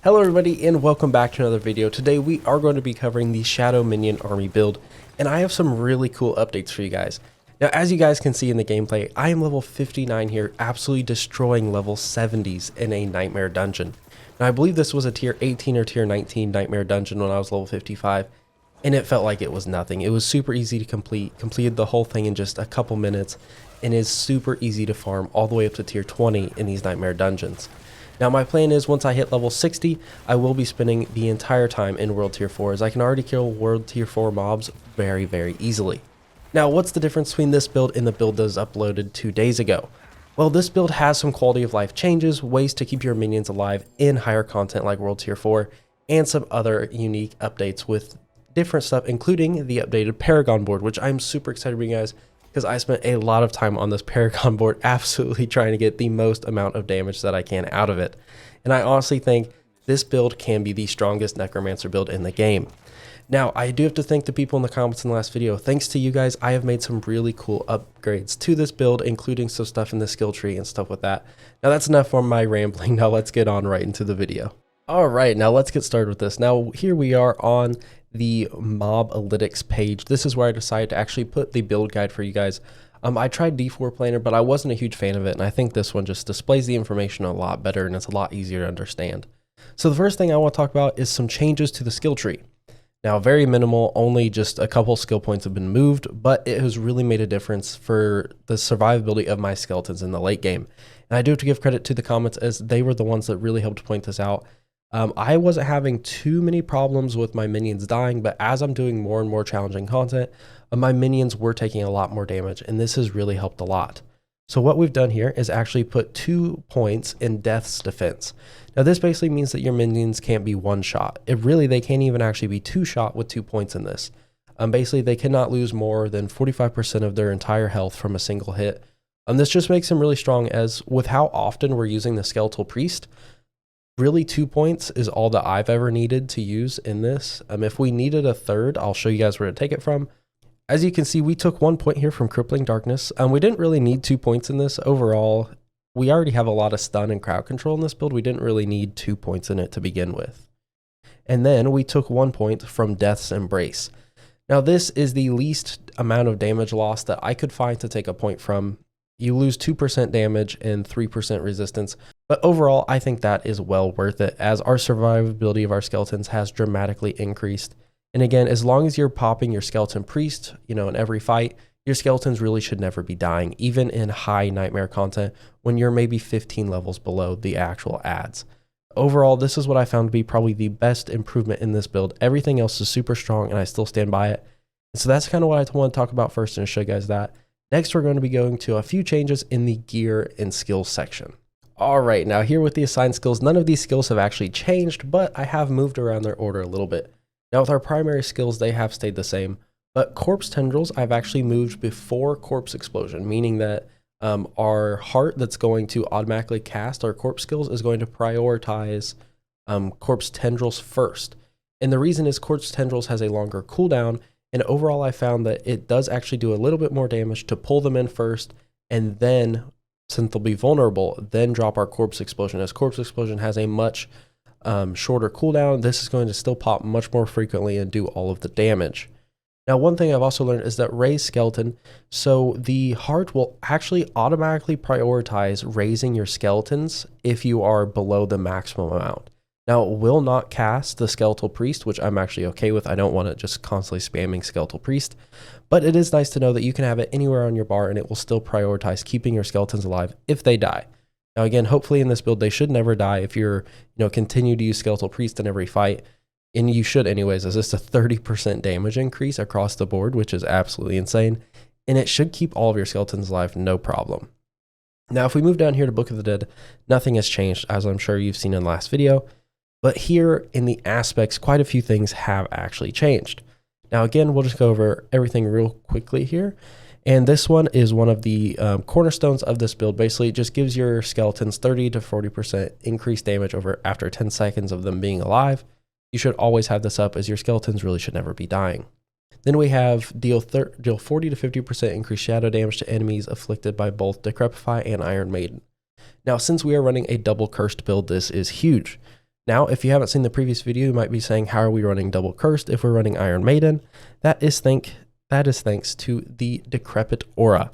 Hello everybody and welcome back to another video. Today we are going to be covering the Shadow Minion army build, and I have some really cool updates for you guys. Now as you guys can see in the gameplay, I am level 59 here, absolutely destroying level 70s in a Nightmare dungeon. Now I believe this was a tier 18 or tier 19 Nightmare dungeon when I was level 55, and it felt like it was nothing. It was super easy to completed the whole thing in just a couple minutes, and is super easy to farm all the way up to tier 20 in these Nightmare dungeons. Now my plan is once I hit level 60, I will be spending the entire time in World Tier 4, as I can already kill World Tier 4 mobs very easily. Now what's the difference between this build and the build that was uploaded 2 days ago? Well, this build has some quality of life changes, ways to keep your minions alive in higher content like World Tier 4, and some other unique updates with different stuff, including the updated Paragon Board, which I'm super excited for you guys, because I spent a lot of time on this Paragon Board absolutely trying to get the most amount of damage that I can out of it. And I honestly think this build can be the strongest Necromancer build in the game. Now, I do have to thank the people in the comments in the last video. Thanks to you guys, I have made some really cool upgrades to this build, including some stuff in the skill tree and stuff with that. Now, that's enough for my rambling. Now, let's get on right into the video. All right, now let's get started with this. Now, here we are on the mob analytics page. This is where I decided to actually put the build guide for you guys. I tried D4 Planner, but I wasn't a huge fan of it, and I think this one just displays the information a lot better, and it's a lot easier to understand. So the first thing I want to talk about is some changes to the skill tree. Now, very minimal, only just a couple skill points have been moved, but it has really made a difference for the survivability of my skeletons in the late game. And I do have to give credit to the comments, as they were the ones that really helped point this out. I wasn't having too many problems with my minions dying, but as I'm doing more and more challenging content, my minions were taking a lot more damage, and this has really helped a lot. So what we've done here is actually put 2 points in Death's Defense. Now this basically means that your minions can't be one shot. They can't even actually be 2 shot with 2 points in this. Basically they cannot lose more than 45% of their entire health from a single hit. This just makes them really strong, as with how often we're using the Skeletal Priest, really 2 points is all that I've ever needed to use in this. If we needed a third, I'll show you guys where to take it from. As you can see, we took 1 point here from Crippling Darkness. We didn't really need 2 points in this. Overall, we already have a lot of stun and crowd control in this build. We didn't really need 2 points in it to begin with. And then we took 1 point from Death's Embrace. Now this is the least amount of damage loss that I could find to take a point from. You lose 2% damage and 3% resistance, but overall I think that is well worth it, as our survivability of our skeletons has dramatically increased. And again, as long as you're popping your Skeleton Priest, in every fight, your skeletons really should never be dying, even in high Nightmare content when you're maybe 15 levels below the actual adds. Overall, this is what I found to be probably the best improvement in this build. Everything else is super strong, and I still stand by it. And so that's kind of what I want to talk about first and show you guys that. Next, we're going to be going to a few changes in the gear and skills section. All right, now here with the assigned skills, none of these skills have actually changed, but I have moved around their order a little bit. Now with our primary skills, they have stayed the same, but Corpse Tendrils I've actually moved before Corpse Explosion, meaning that our heart that's going to automatically cast our corpse skills is going to prioritize Corpse Tendrils first. And the reason is Corpse Tendrils has a longer cooldown, and overall I found that it does actually do a little bit more damage to pull them in first, and then, since they'll be vulnerable, then drop our Corpse Explosion. As Corpse Explosion has a much shorter cooldown, this is going to still pop much more frequently and do all of the damage. Now, one thing I've also learned is that raise skeleton, so the heart will actually automatically prioritize raising your skeletons if you are below the maximum amount. Now, it will not cast the Skeletal Priest, which I'm actually okay with. I don't want it just constantly spamming Skeletal Priest, but it is nice to know that you can have it anywhere on your bar and it will still prioritize keeping your skeletons alive if they die. Now again, hopefully in this build, they should never die if you're, continue to use Skeletal Priest in every fight. And you should anyways, as it's a 30% damage increase across the board, which is absolutely insane. And it should keep all of your skeletons alive, no problem. Now, if we move down here to Book of the Dead, nothing has changed, as I'm sure you've seen in the last video. But here in the aspects, quite a few things have actually changed. Now again, we'll just go over everything real quickly here. And this one is one of the cornerstones of this build. Basically, it just gives your skeletons 30 to 40% increased damage after 10 seconds of them being alive. You should always have this up, as your skeletons really should never be dying. Then we have deal 40 to 50% increased shadow damage to enemies afflicted by both Decrepify and Iron Maiden. Now, since we are running a double cursed build, this is huge. Now, if you haven't seen the previous video, you might be saying, how are we running double cursed if we're running Iron Maiden? That is thanks to the Decrepit aura.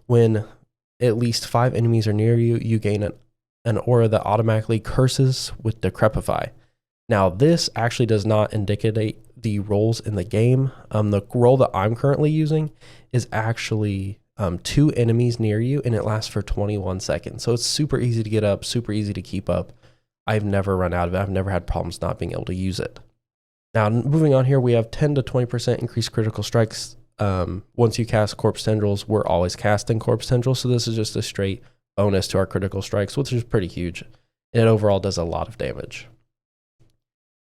When at least 5 enemies are near you, you gain an aura that automatically curses with Decrepify. Now, this actually does not indicate the roles in the game. The role that I'm currently using is actually 2 enemies near you, and it lasts for 21 seconds. So it's super easy to get up, super easy to keep up. I've never run out of it. I've never had problems not being able to use it. Now, moving on here, we have 10 to 20% increased critical strikes. Once you cast Corpse Tendrils, we're always casting Corpse Tendrils, so this is just a straight bonus to our critical strikes, which is pretty huge. And it overall does a lot of damage.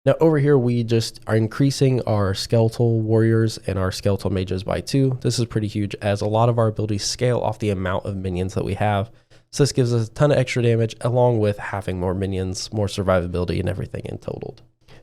Now over here, we just are increasing our skeletal warriors and our skeletal mages by 2. This is pretty huge as a lot of our abilities scale off the amount of minions that we have. So this gives us a ton of extra damage along with having more minions, more survivability and everything in total.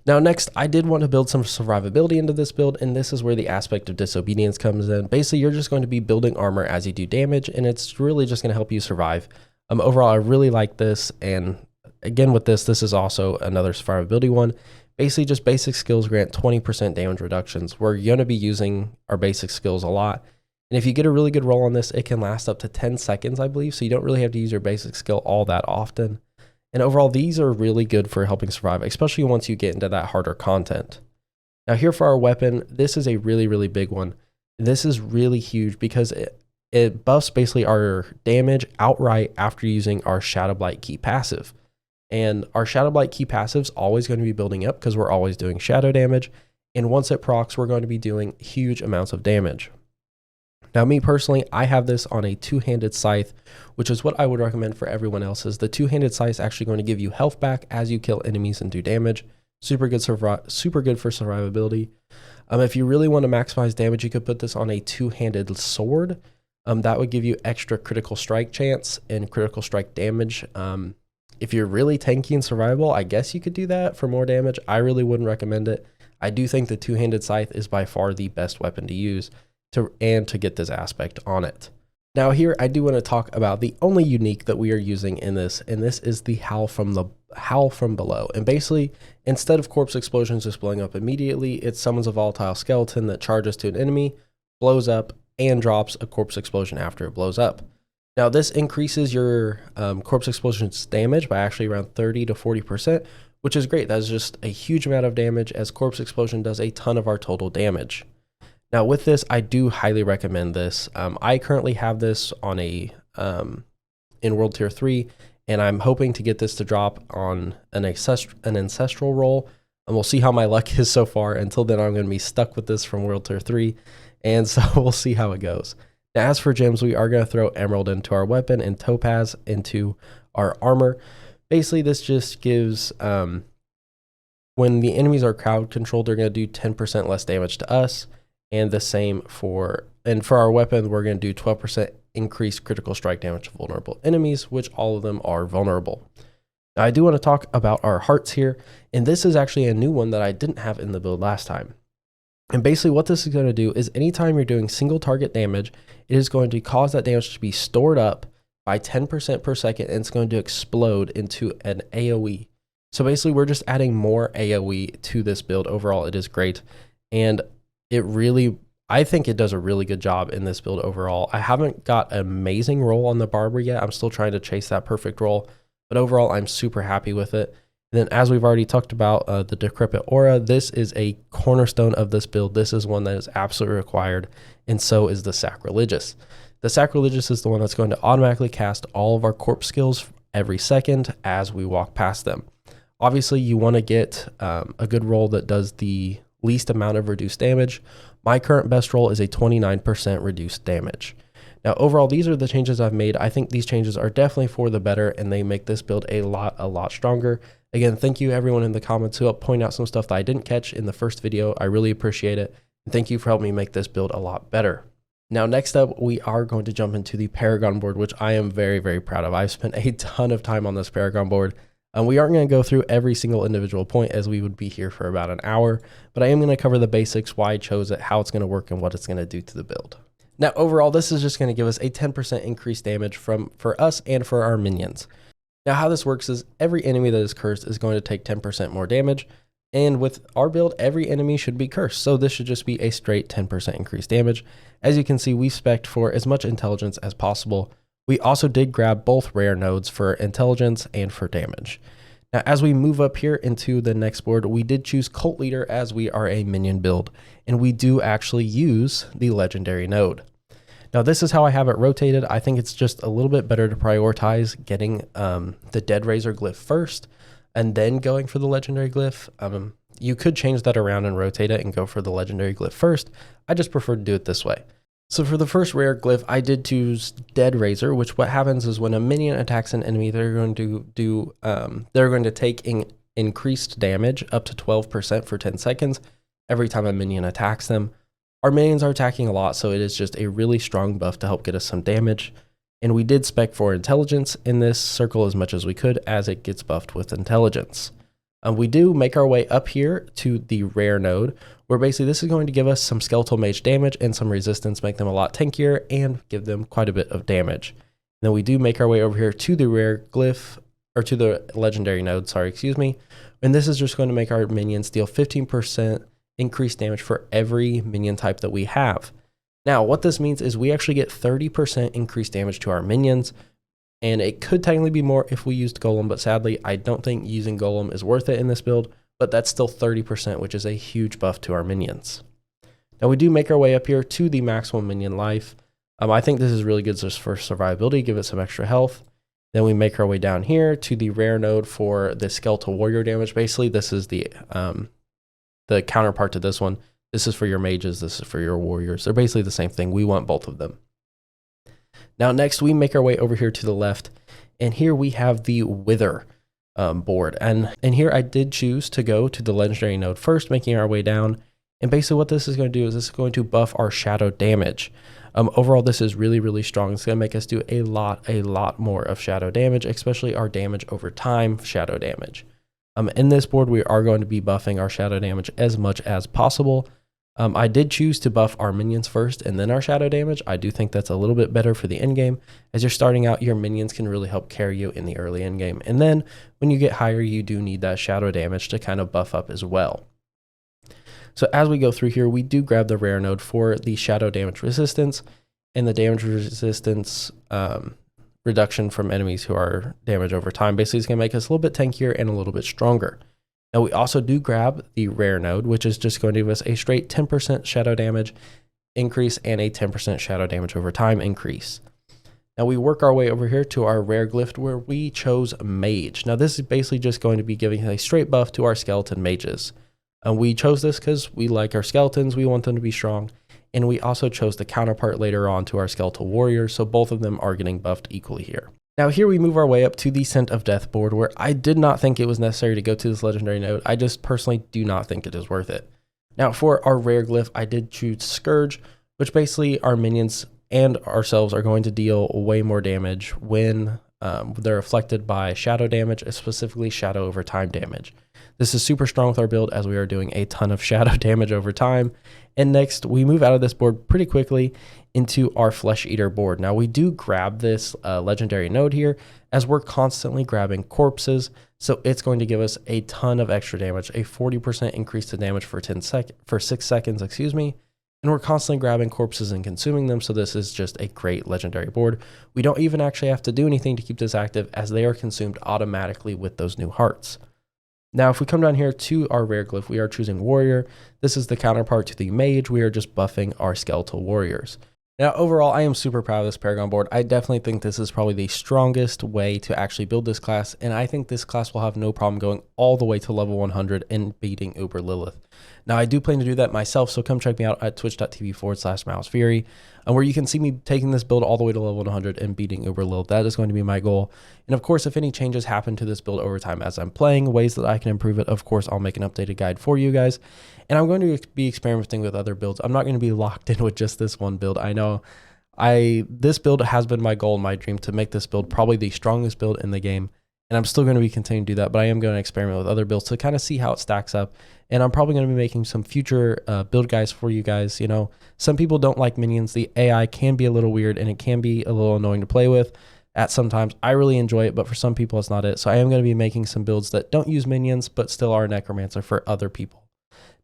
Now next, I did want to build some survivability into this build, and this is where the aspect of disobedience comes in. Basically, you're just going to be building armor as you do damage, and it's really just going to help you survive. Overall, I really like this, and again with this is also another survivability one. Basically, just basic skills grant 20% damage reductions. We're going to be using our basic skills a lot. And if you get a really good roll on this, it can last up to 10 seconds, I believe. So you don't really have to use your basic skill all that often. And overall, these are really good for helping survive, especially once you get into that harder content. Now here for our weapon, this is a really, really big one. This is really huge because it buffs basically our damage outright after using our Shadow Blight key passive. And our Shadow Blight key passive is always going to be building up because we're always doing shadow damage. And once it procs, we're going to be doing huge amounts of damage. Now, me personally, I have this on a 2-handed scythe, which is what I would recommend for everyone else. Is the 2-handed scythe is actually going to give you health back as you kill enemies and do damage. Super good for survivability. If you really want to maximize damage, you could put this on a 2-handed sword. That would give you extra critical strike chance and critical strike damage. If you're really tanky and survivable, I guess you could do that for more damage. I really wouldn't recommend it. I do think the 2-handed scythe is by far the best weapon to use to get this aspect on it. Now here, I do want to talk about the only unique that we are using in this, and this is the Howl from Below. And basically, instead of corpse explosions just blowing up immediately, it summons a volatile skeleton that charges to an enemy, blows up, and drops a corpse explosion after it blows up. Now this increases your corpse explosions damage by actually around 30 to 40%, which is great. That's just a huge amount of damage as corpse explosion does a ton of our total damage. Now with this, I do highly recommend this. I currently have this on a in World Tier 3, and I'm hoping to get this to drop on an ancestral roll, and we'll see how my luck is so far. Until then, I'm going to be stuck with this from World Tier 3, and so we'll see how it goes. Now, as for gems, we are going to throw Emerald into our weapon and Topaz into our armor. Basically, this just gives, when the enemies are crowd controlled, they're going to do 10% less damage to us. And the same for our weapon, we're going to do 12% increased critical strike damage to vulnerable enemies, which all of them are vulnerable. Now, I do want to talk about our hearts here. And this is actually a new one that I didn't have in the build last time. And basically what this is going to do is anytime you're doing single target damage, it is going to cause that damage to be stored up by 10% per second, and it's going to explode into an AoE. So basically we're just adding more AoE to this build. Overall, it is great. And I think it does a really good job in this build overall. I haven't got an amazing roll on the barber yet. I'm still trying to chase that perfect roll, but overall I'm super happy with it. And then as we've already talked about the Decrepit Aura, this is a cornerstone of this build. This is one that is absolutely required, and so is the Sacrilegious. The Sacrilegious is the one that's going to automatically cast all of our corpse skills every second as we walk past them. Obviously, you want to get a good roll that does the least amount of reduced damage. My current best roll is a 29% reduced damage. Now, overall, these are the changes I've made. I think these changes are definitely for the better, and they make this build a lot stronger. Again, thank you everyone in the comments who helped point out some stuff that I didn't catch in the first video. I really appreciate it. And thank you for helping me make this build a lot better. Now, next up, we are going to jump into the Paragon Board, which I am very, very proud of. I've spent a ton of time on this Paragon Board. We aren't going to go through every single individual point as we would be here for about an hour, but I am going to cover the basics, why I chose it, how it's going to work, and what it's going to do to the build. Now, overall, this is just going to give us a 10% increased damage for us and for our minions. Now how this works is every enemy that is cursed is going to take 10% more damage, and with our build, every enemy should be cursed, so this should just be a straight 10% increased damage. As you can see, we spec'd for as much intelligence as possible. We also did grab both rare nodes for intelligence and for damage. Now, as we move up here into the next board, we did choose Cult Leader as we are a minion build, and we do actually use the legendary node. Now, this is how I have it rotated. I think it's just a little bit better to prioritize getting the Dead Razor glyph first and then going for the legendary glyph. You could change that around and rotate it and go for the legendary glyph first. I just prefer to do it this way. So for the first rare glyph, I did choose Dead Razor, which what happens is when a minion attacks an enemy, they're going to take increased damage up to 12% for 10 seconds every time a minion attacks them. Our minions are attacking a lot, so it is just a really strong buff to help get us some damage. And we did spec for intelligence in this circle as much as we could, as it gets buffed with intelligence. We do make our way up here to the rare node, where basically this is going to give us some skeletal mage damage and some resistance, make them a lot tankier and give them quite a bit of damage. And then we do make our way over here to the rare glyph, or to the legendary node, sorry, excuse me. And this is just going to make our minions deal 15% increased damage for every minion type that we have. Now, what this means is we actually get 30% increased damage to our minions, and it could technically be more if we used Golem, but sadly, I don't think using Golem is worth it in this build, but that's still 30%, which is a huge buff to our minions. Now, we do make our way up here to the maximum minion life. I think this is really good just for survivability, give it some extra health. Then we make our way down here to the rare node for the skeletal warrior damage. Basically, this is the counterpart to this one. This is for your mages, this is for your warriors. They're basically the same thing. We want both of them. Now, next, we make our way over here to the left, and here we have the Wither board. And here I did choose to go to the legendary node first, making our way down. And basically what this is going to do is this is going to buff our shadow damage. Overall, this is really, really strong. It's going to make us do a lot more of shadow damage, especially our damage over time shadow damage. In this board, we are going to be buffing our shadow damage as much as possible. I did choose to buff our minions first and then our shadow damage. I do think that's a little bit better for the end game. As you're starting out, your minions can really help carry you in the early end game. And then when you get higher, you do need that shadow damage to kind of buff up as well. So as we go through here, we do grab the rare node for the shadow damage resistance and the damage resistance reduction from enemies who are damaged over time. Basically, it's going to make us a little bit tankier and a little bit stronger. Now, we also do grab the rare node, which is just going to give us a straight 10% shadow damage increase and a 10% shadow damage over time increase. Now, we work our way over here to our rare glyph where we chose Mage. Now, this is basically just going to be giving a straight buff to our skeleton mages. And we chose this because we like our skeletons, we want them to be strong, and we also chose the counterpart later on to our skeletal warriors, so both of them are getting buffed equally here. Now here we move our way up to the Scent of Death board, where I did not think it was necessary to go to this legendary node. I just personally do not think it is worth it. Now for our rare glyph, I did choose Scourge, which basically our minions and ourselves are going to deal way more damage when they're afflicted by shadow damage, specifically shadow over time damage. This is super strong with our build as we are doing a ton of shadow damage over time. And next, we move out of this board pretty quickly into our Flesh Eater board. Now, we do grab this legendary node here as we're constantly grabbing corpses. So it's going to give us a ton of extra damage, a 40% increase to damage for 6 seconds, excuse me. And we're constantly grabbing corpses and consuming them. So this is just a great legendary board. We don't even actually have to do anything to keep this active as they are consumed automatically with those new hearts. Now, if we come down here to our rare glyph, we are choosing Warrior. This is the counterpart to the Mage. We are just buffing our skeletal warriors. Now, overall, I am super proud of this Paragon board. I definitely think this is probably the strongest way to actually build this class, and I think this class will have no problem going all the way to level 100 and beating Uber Lilith. Now, I do plan to do that myself, so come check me out at twitch.tv/MouseFury, where you can see me taking this build all the way to level 100 and beating Uber Lilith. That is going to be my goal. And of course, if any changes happen to this build over time as I'm playing, ways that I can improve it, of course, I'll make an updated guide for you guys. And I'm going to be experimenting with other builds. I'm not going to be locked in with just this one build. I know this build has been my goal, my dream, to make this build probably the strongest build in the game. And I'm still going to be continuing to do that, but I am going to experiment with other builds to kind of see how it stacks up. And I'm probably going to be making some future build guides for you guys. You know, some people don't like minions. The AI can be a little weird and it can be a little annoying to play with. at sometimes. I really enjoy it, but for some people it's not it. So I am going to be making some builds that don't use minions, but still are Necromancer for other people.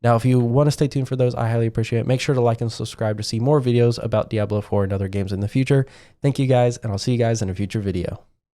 Now, if you want to stay tuned for those, I highly appreciate it. Make sure to like and subscribe to see more videos about Diablo 4 and other games in the future. Thank you guys, and I'll see you guys in a future video.